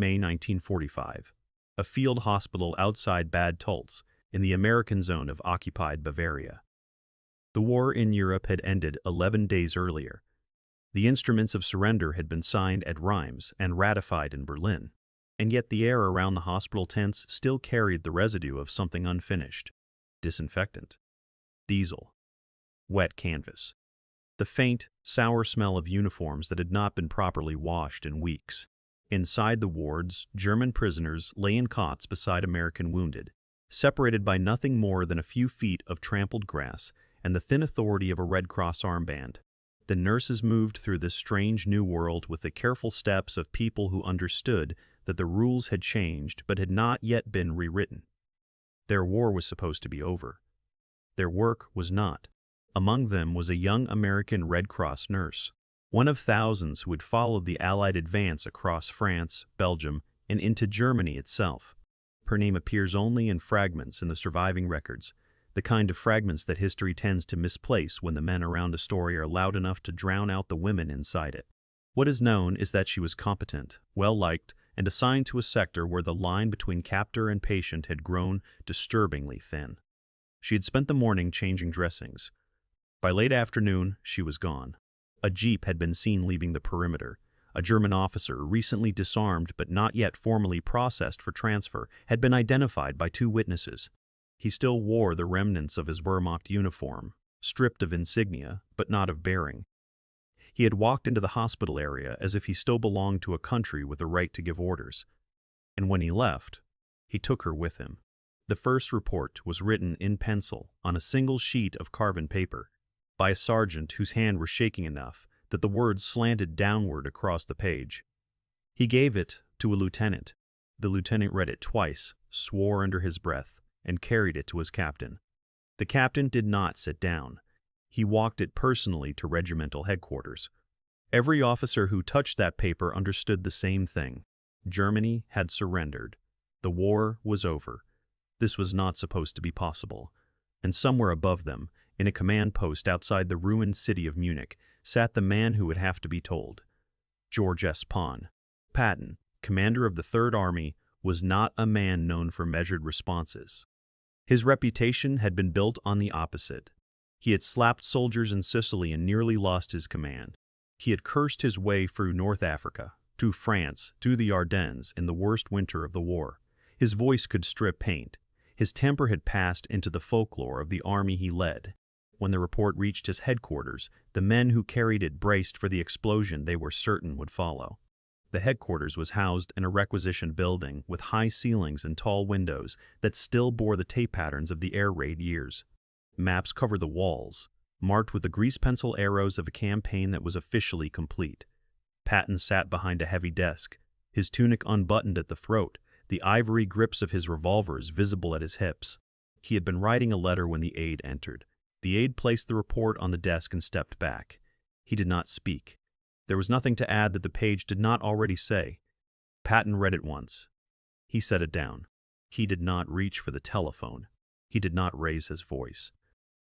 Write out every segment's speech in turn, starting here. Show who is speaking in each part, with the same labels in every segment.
Speaker 1: May 1945. A field hospital outside Bad Tölz, in the American zone of occupied Bavaria. The war in Europe had ended 11 days earlier. The instruments of surrender had been signed at Reims and ratified in Berlin. And yet the air around the hospital tents still carried the residue of something unfinished. Disinfectant. Diesel. Wet canvas. The faint, sour smell of uniforms that had not been properly washed in weeks. Inside the wards, German prisoners lay in cots beside American wounded, separated by nothing more than a few feet of trampled grass and the thin authority of a Red Cross armband. The nurses moved through this strange new world with the careful steps of people who understood that the rules had changed but had not yet been rewritten. Their war was supposed to be over. Their work was not. Among them was a young American Red Cross nurse, one of thousands who had followed the Allied advance across France, Belgium, and into Germany itself. Her name appears only in fragments in the surviving records, the kind of fragments that history tends to misplace when the men around a story are loud enough to drown out the women inside it. What is known is that she was competent, well-liked, and assigned to a sector where the line between captor and patient had grown disturbingly thin. She had spent the morning changing dressings. By late afternoon, she was gone. A jeep had been seen leaving the perimeter. A German officer, recently disarmed but not yet formally processed for transfer, had been identified by 2 witnesses. He still wore the remnants of his Wehrmacht uniform, stripped of insignia, but not of bearing. He had walked into the hospital area as if he still belonged to a country with the right to give orders. And when he left, he took her with him. The first report was written in pencil on a single sheet of carbon paper, by a sergeant whose hand was shaking enough that the words slanted downward across the page. He gave it to a lieutenant. The lieutenant read it twice, swore under his breath, and carried it to his captain. The captain did not sit down. He walked it personally to regimental headquarters. Every officer who touched that paper understood the same thing. Germany had surrendered. The war was over. This was not supposed to be possible. And somewhere above them, in a command post outside the ruined city of Munich, sat the man who would have to be told. George S. Patton, commander of the Third Army, was not a man known for measured responses. His reputation had been built on the opposite. He had slapped soldiers in Sicily and nearly lost his command. He had cursed his way through North Africa, to France, to the Ardennes in the worst winter of the war. His voice could strip paint. His temper had passed into the folklore of the army he led. When the report reached his headquarters, the men who carried it braced for the explosion they were certain would follow. The headquarters was housed in a requisitioned building with high ceilings and tall windows that still bore the tape patterns of the air raid years. Maps covered the walls, marked with the grease pencil arrows of a campaign that was officially complete. Patton sat behind a heavy desk, his tunic unbuttoned at the throat, the ivory grips of his revolvers visible at his hips. He had been writing a letter when the aide entered. The aide placed the report on the desk and stepped back. He did not speak. There was nothing to add that the page did not already say. Patton read it once. He set it down. He did not reach for the telephone. He did not raise his voice.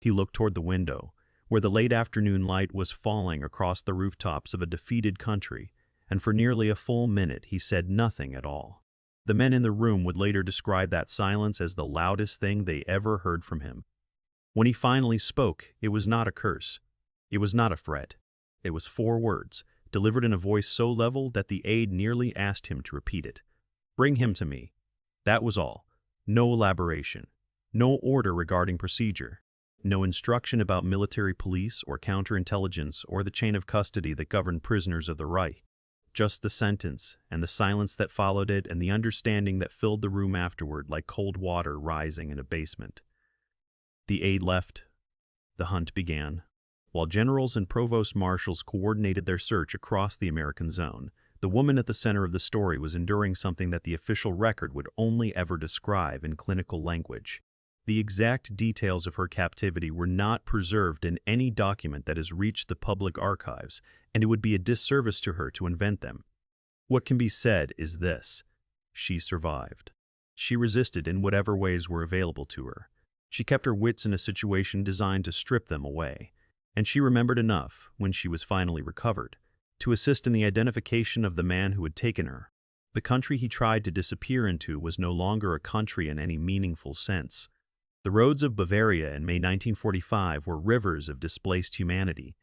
Speaker 1: He looked toward the window, where the late afternoon light was falling across the rooftops of a defeated country, and for nearly a full minute he said nothing at all. The men in the room would later describe that silence as the loudest thing they ever heard from him. When he finally spoke, it was not a curse. It was not a threat. It was 4 words, delivered in a voice so level that the aide nearly asked him to repeat it. "Bring him to me." That was all. No elaboration. No order regarding procedure. No instruction about military police or counterintelligence or the chain of custody that governed prisoners of the Reich. Just the sentence, and the silence that followed it, and the understanding that filled the room afterward like cold water rising in a basement. The aide left. The hunt began. While generals and provost marshals coordinated their search across the American zone, the woman at the center of the story was enduring something that the official record would only ever describe in clinical language. The exact details of her captivity were not preserved in any document that has reached the public archives, and it would be a disservice to her to invent them. What can be said is this: she survived. She resisted in whatever ways were available to her. She kept her wits in a situation designed to strip them away, and she remembered enough, when she was finally recovered, to assist in the identification of the man who had taken her. The country he tried to disappear into was no longer a country in any meaningful sense. The roads of Bavaria in May 1945 were rivers of displaced humanity,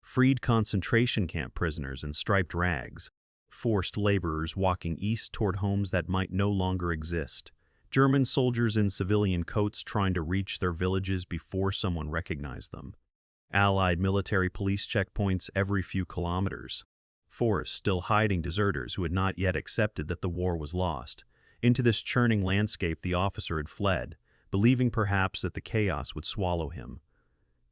Speaker 1: freed concentration camp prisoners in striped rags, forced laborers walking east toward homes that might no longer exist, German soldiers in civilian coats trying to reach their villages before someone recognized them, Allied military police checkpoints every few kilometers, forests still hiding deserters who had not yet accepted that the war was lost. Into this churning landscape the officer had fled, believing perhaps that the chaos would swallow him.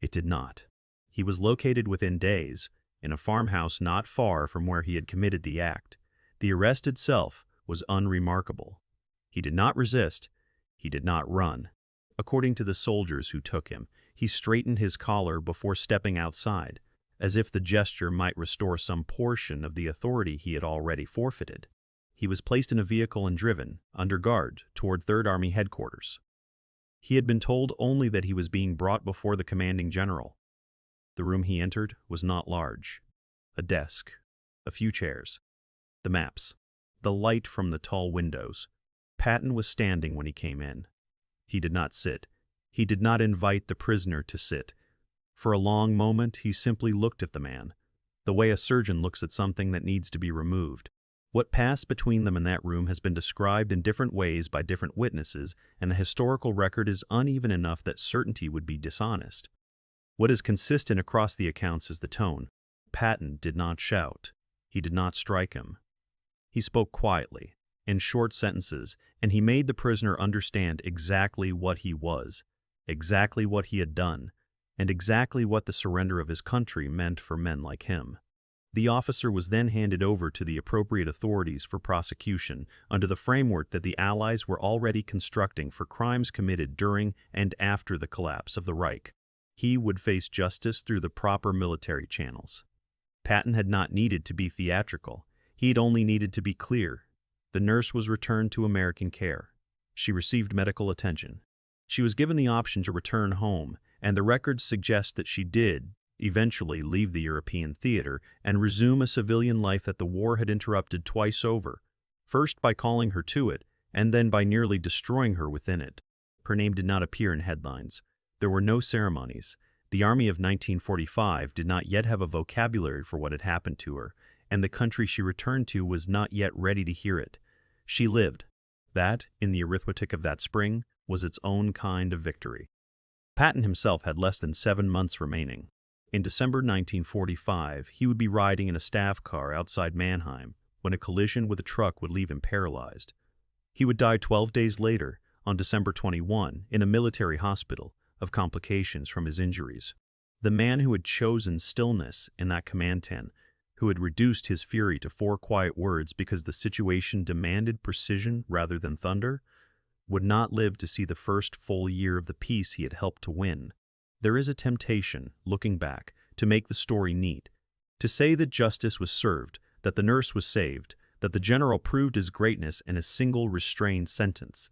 Speaker 1: It did not. He was located within days, in a farmhouse not far from where he had committed the act. The arrest itself was unremarkable. He did not resist. He did not run. According to the soldiers who took him, he straightened his collar before stepping outside, as if the gesture might restore some portion of the authority he had already forfeited. He was placed in a vehicle and driven, under guard, toward 3rd Army headquarters. He had been told only that he was being brought before the commanding general. The room he entered was not large. A desk, a few chairs, the maps, the light from the tall windows. Patton was standing when he came in. He did not sit. He did not invite the prisoner to sit. For a long moment, he simply looked at the man, the way a surgeon looks at something that needs to be removed. What passed between them in that room has been described in different ways by different witnesses, and the historical record is uneven enough that certainty would be dishonest. What is consistent across the accounts is the tone. Patton did not shout. He did not strike him. He spoke quietly, in short sentences, and he made the prisoner understand exactly what he was, exactly what he had done, and exactly what the surrender of his country meant for men like him. The officer was then handed over to the appropriate authorities for prosecution under the framework that the Allies were already constructing for crimes committed during and after the collapse of the Reich. He would face justice through the proper military channels. Patton had not needed to be theatrical. He had only needed to be clear. The nurse was returned to American care. She received medical attention. She was given the option to return home, and the records suggest that she did eventually leave the European theater and resume a civilian life that the war had interrupted twice over, first by calling her to it, and then by nearly destroying her within it. Her name did not appear in headlines. There were no ceremonies. The army of 1945 did not yet have a vocabulary for what had happened to her, and the country she returned to was not yet ready to hear it. She lived. That, in the arithmetic of that spring, was its own kind of victory. Patton himself had less than 7 months remaining. In December 1945, he would be riding in a staff car outside Mannheim when a collision with a truck would leave him paralyzed. He would die 12 days later, on December 21, in a military hospital, of complications from his injuries. The man who had chosen stillness in that command tent, who had reduced his fury to 4 quiet words because the situation demanded precision rather than thunder, would not live to see the first full year of the peace he had helped to win. There is a temptation, looking back, to make the story neat, to say that justice was served, that the nurse was saved, that the general proved his greatness in a single restrained sentence.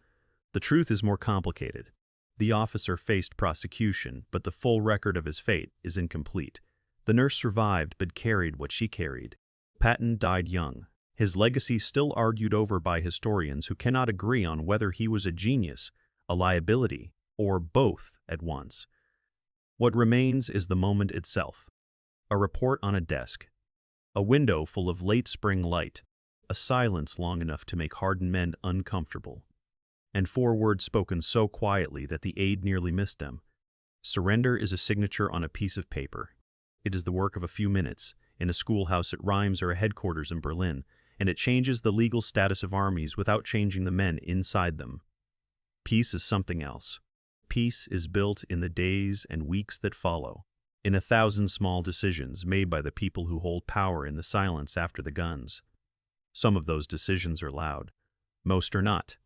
Speaker 1: The truth is more complicated. The officer faced prosecution, but the full record of his fate is incomplete. The nurse survived but carried what she carried. Patton died young, his legacy still argued over by historians who cannot agree on whether he was a genius, a liability, or both at once. What remains is the moment itself. A report on a desk, a window full of late spring light, a silence long enough to make hardened men uncomfortable, and 4 words spoken so quietly that the aide nearly missed them. Surrender is a signature on a piece of paper. It is the work of a few minutes, in a schoolhouse at Reims or a headquarters in Berlin, and it changes the legal status of armies without changing the men inside them. Peace is something else. Peace is built in the days and weeks that follow, in 1,000 small decisions made by the people who hold power in the silence after the guns. Some of those decisions are loud. Most are not.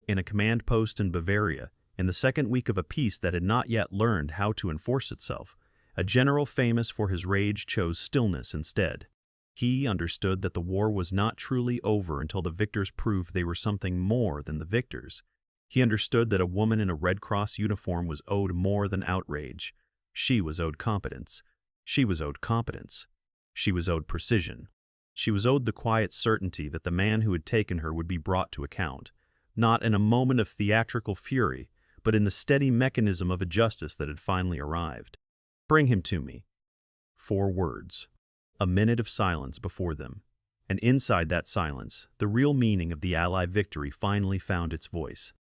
Speaker 1: In a command post in Bavaria, in the second week of a peace that had not yet learned how to enforce itself, a general famous for his rage chose stillness instead. He understood that the war was not truly over until the victors proved they were something more than the victors. He understood that a woman in a Red Cross uniform was owed more than outrage. She was owed competence. She was owed competence. She was owed precision. She was owed the quiet certainty that the man who had taken her would be brought to account, not in a moment of theatrical fury, but in the steady mechanism of a justice that had finally arrived. "Bring him to me." 4 words. A minute of silence before them. And inside that silence, the real meaning of the Allied victory finally found its voice.